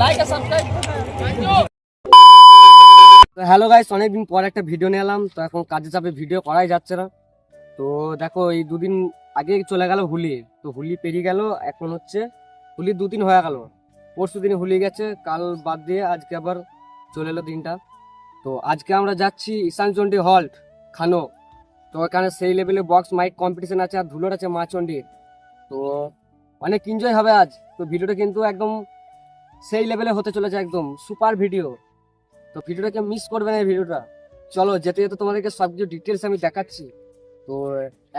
Like আর subscribe. তো hello guys, অনেকদিন পর একটা ভিডিও নিয়ে এলাম। তো এখন কাজে চাপে ভিডিও করাই যাচ্ছে না। তো দেখো, এই দুদিন আগে চলে গেল হোলি। তো হোলি পেরিয়ে গেল, এখন হচ্ছে হোলি 2 দিন হয়ে গেল। পরশু দিনে হোলি গেছে, কাল বাদ দিয়ে আজকে আবার চলে এলো দিনটা। তো আজকে আমরা যাচ্ছি ঈশানচন্ডী হল্ট খানো। তো এখানে সেই লেভেলে বক্স মাইক কম্পিটিশন আছে আর ধুলোর আছে মাচন্ডীর। তো অনেক এনজয় হবে আজ। তো ভিডিওটা কিন্তু একদম সেই লেভেলে হতে চলেছে, একদম সুপার ভিডিও। তো ভিডিওটাকে মিস করবে না এই ভিডিওটা। চলো যেতে যেতে তোমাদেরকে সব কিছু ডিটেলস আমি দেখাচ্ছি। তো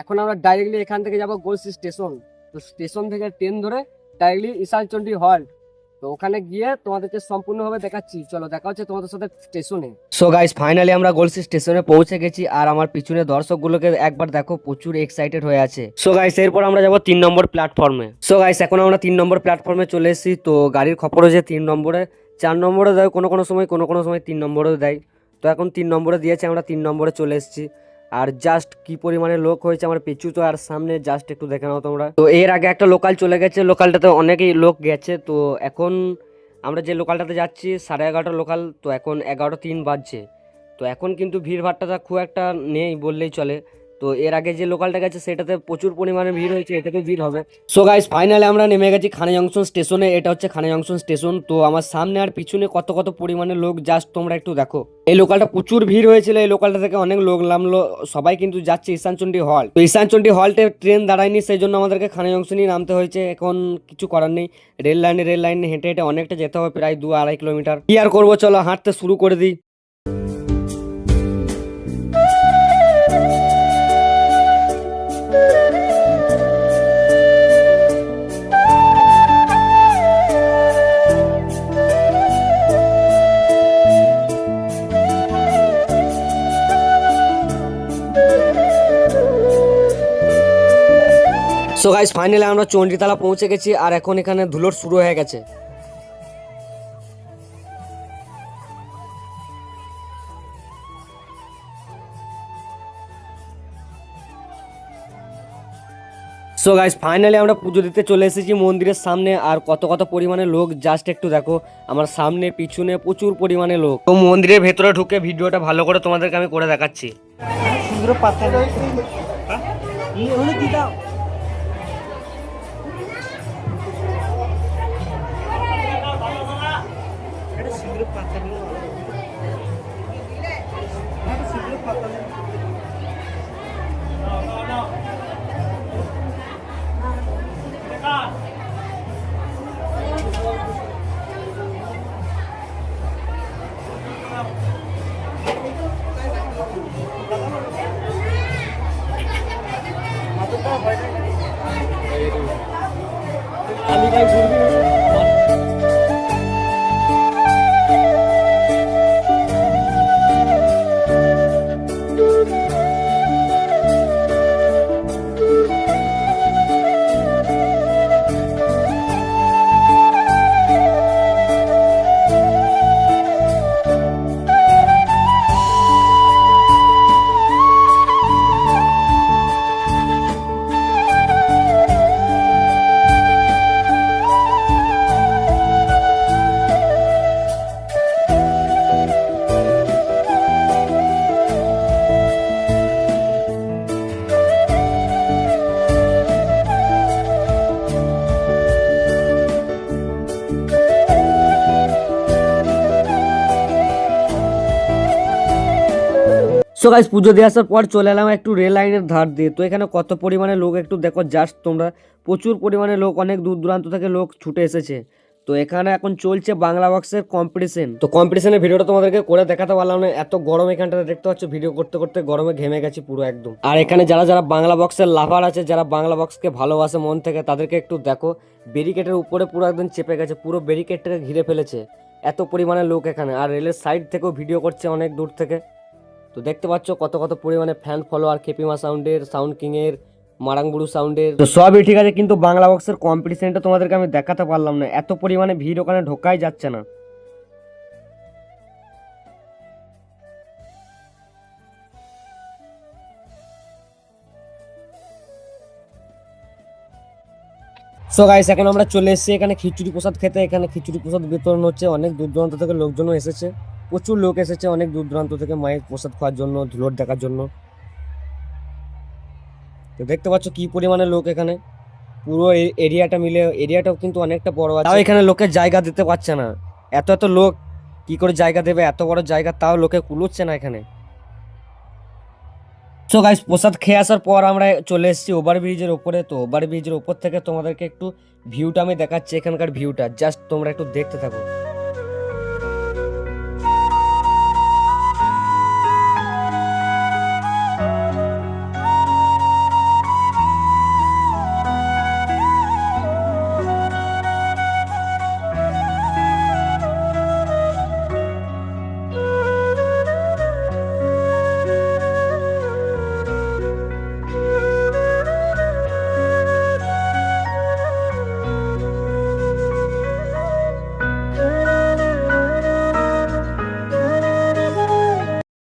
এখন আমরা ডাইরেক্টলি এখান থেকে যাবো গলসি স্টেশন। তো স্টেশন থেকে ট্রেন ধরে ডাইরেক্টলি ঈশানচন্ডী হল। তো ওখানে গিয়ে তোমাদেরকে সম্পূর্ণভাবে দেখাচ্ছি। চলো দেখা হচ্ছে তোমাদের সাথে স্টেশনে। সো গাইস, ফাইনালি আমরা গলসি স্টেশনে পৌঁছে গেছি। আর আমার পিছনে দর্শকগুলোকে একবার দেখো, প্রচুর এক্সাইটেড হয়ে আছে। সো গাইস, এরপর আমরা যাবো 3 নম্বর প্ল্যাটফর্মে। সো গাইস, এখন আমরা 3 নম্বর প্ল্যাটফর্মে চলে এসেছি। তো গাড়ির খবর হচ্ছে 3 নম্বরে, 4 নম্বরে দেয় কোনো কোনো সময়, কোনো কোনো সময় 3 নম্বরেও দেয়। তো এখন 3 নম্বরে দিয়েছে, আমরা 3 নম্বরে চলে এসেছি। আর জাস্ট কি পরিমাণে লোক হয়েছে আমার পিছু তো আর সামনে, জাস্ট একটু দেখে নাও তোমরা। তো এর আগে একটা লোকাল চলে গেছে, লোকালটাতে অনেকেই লোক গেছে। তো এখন আমরা যে লোকালটাতে যাচ্ছি 11:30 লোকাল। তো এখন 11:03 বাজছে। তো এখন কিন্তু ভিড় ভাট্টাটা খুব একটা নেই বললেই চলে। তো এর আগে যে লোকালটা গেছে সেটাতে প্রচুর পরিমাণে ভিড় হয়েছে, এটাতেও ভিড় হবে। সো গাইস, ফাইনালি আমরা নেমে গেছি খানে জংশন স্টেশনে। এটা হচ্ছে খানে জংশন স্টেশন। তো আমার সামনে আর পিছনে কত কত পরিমাণে লোক, জাস্ট তোমরা একটু দেখো। এই লোকালটা প্রচুর ভিড় হয়েছিল, এই লোকালটা থেকে অনেক লোক নামলো। সবাই কিন্তু যাচ্ছে ঈশানচন্ডী হল। তো ঈশানচন্ডী হলটে ট্রেন দাঁড়ায়নি, সেই জন্য আমাদেরকে খানে জংশনই নামতে হয়েছে। এখন কিছু করার নেই, রেল লাইনে হেঁটে হেঁটে অনেকটা যেতে হবে, প্রায় 2-2.5 কিলোমিটার। কি আর করবো, চলো হাঁটতে শুরু করে দিই। সো গাইস, ফাইনালি আমরা চণ্ডীতলা পৌঁছে গেছি। আর এখন এখানে ধুলোর শুরু হয়ে গেছে। সো গাইস, ফাইনালি আমরা পুজো দিতে চলে এসেছি মন্দিরের সামনে। আর কত কত পরিমাণে লোক, জাস্ট একটু দেখো। আমার সামনে পিছনে প্রচুর পরিমাণে লোক। তো মন্দিরের ভেতরে ঢুকে ভিডিওটা ভালো করে তোমাদেরকে আমি করে দেখাচ্ছি। আমি ভাই ঘুরবি না। সো গাইস, পুজো দিয়ে আসার পর চলে এলাম একটু রেল লাইনের ধার দিয়ে। তো এখানে কত পরিমাণে লোক একটু দেখো, জাস্ট তোমরা। প্রচুর পরিমাণে লোক, অনেক দূর দূরান্ত থেকে লোক ছুটে এসেছে। তো এখানে এখন চলছে বাংলা বক্সের কম্পিটিশন। তো কম্পিটিশনের ভিডিওটা তোমাদেরকে করে দেখাতে পারলাম না, এত গরম এখানটাতে দেখতে পাচ্ছ। ভিডিও করতে করতে গরমে ঘেমে গেছি পুরো একদম। আর এখানে যারা যারা বাংলা বক্সের লাভার আছে, যারা বাংলা বক্সকে ভালোবাসে মন থেকে, তাদেরকে একটু দেখো। ব্যারিকেডের উপরে পুরো একদম চেপে গেছে, পুরো ব্যারিকেডটাকে ঘিরে ফেলেছে। এত পরিমাণে লোক এখানে। আর রেলের সাইড থেকেও ভিডিও করছে অনেক দূর থেকে। তো দেখতে পাচ্ছ কত কত পরিমাণে ফ্যান ফলোয়ার, কেপিমা সাউন্ডের, সাউন্ড কিং এর, মারাংবুড়ু সাউন্ডের। তো সবই ঠিক আছে, কিন্তু বাংলা বক্সের কম্পিটিশনটা তোমাদেরকে আমি দেখাতে পারলাম না, এত পরিমাণে ভিড় ওখানে ঢোকাই যাচ্ছে না। সো গাইস এখন আমরা চলে এসেছি এখানে খিচুড়ি প্রসাদ খেতে। এখানে খিচুড়ি প্রসাদ বিতরণ হচ্ছে, অনেক দূর দূরান্ত থেকে লোকজনও এসেছে, প্রচুর লোক এসেছে অনেক দূর দূরান্ত থেকে মায়ের প্রসাদ খাওয়ার জন্য, ধুলোট দেখার জন্য। তো দেখতে পাচ্ছ কি পরিমাণে লোক এখানে, পুরো এরিয়াটা মিলে, এরিয়াটাও কিন্তু অনেকটা বড় আছে, তাও এখানে লোকের জায়গা দিতে পারছে না, এত এত লোক কি করে জায়গা দেবে, এত বড় জায়গা তাও লোকে কুলোচ্ছে না এখানে। সো গাইস প্রসাদ খেয়ে আসার পর আমরা চলে এসেছি ওভারব্রিজের ওপরে। তো ওভারব্রিজের ওপর থেকে তোমাদেরকে একটু ভিউটা আমি দেখাচ্ছি, এখানকার ভিউটা জাস্ট তোমরা একটু দেখতে থাকো।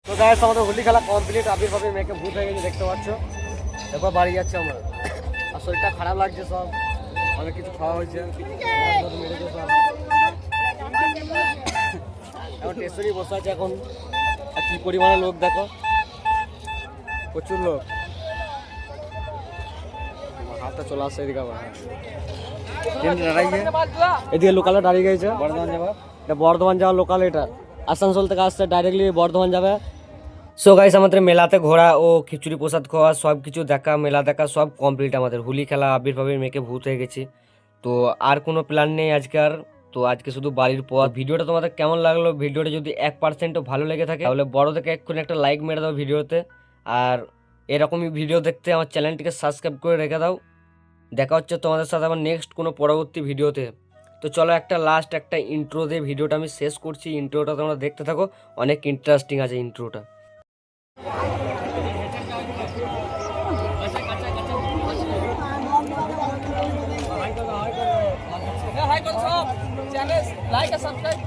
তো গাইস আমাদের হোলি খেলা কমপ্লিট, আবির ভাবে মেয়েকে ভূত হয়ে গেছে দেখতে পাচ্ছ। এরপর বাড়ি যাচ্ছে আমরা, আর শরীরটা খারাপ লাগছে, সব অনেক কিছু খাওয়া হয়েছে, মেরেছে সব। এখন স্টেশনে বসে আছে এখন, আর কি পরিমাণে লোক দেখো, প্রচুর লোক। হাতটা চলে আসছে এদিকে, আবার এদিকে লোকালে দাঁড়িয়ে গেছে। বর্ধমান যাবো, এটা বর্ধমান যাওয়ার লোকাল, এটা আসানসোল থেকে আসছে ডাইরেক্টলি বর্ধমান যাবে। সো গাইস আমাদের মেলাতে ঘোরা ও খিচুড়ি প্রসাদ খাওয়া সব কিছু দেখা, মেলা দেখা সব কমপ্লিট। আমাদের হোলি খেলা আবির্ভাবের মেয়েকে ভূত হয়ে গেছি, তো আর কোনো প্ল্যান নেই আজকে আর। তো আজকে শুধু বাড়ির পর। ভিডিওটা তোমাদের কেমন লাগলো, ভিডিওটা যদি 1%ও ভালো লেগে থাকে তাহলে বড় থেকে এক্ষুনি একটা লাইক মেরে দাও ভিডিওতে, আর এরকমই ভিডিও দেখতে আমার চ্যানেলটিকে সাবস্ক্রাইব করে রেখে দাও। দেখা হচ্ছে তোমাদের সাথে আবার নেক্সট কোনো পরবর্তী ভিডিওতে। তো চলো একটা লাস্ট একটা ইন্ট্রো দিয়ে ভিডিওটা আমি শেষ করছি, ইন্ট্রোটা তোমরা দেখতে থাকো, অনেক ইন্টারেস্টিং আছে ইন্ট্রোটা। হাই করো সব, চ্যানেল লাইক আর সাবস্ক্রাইব।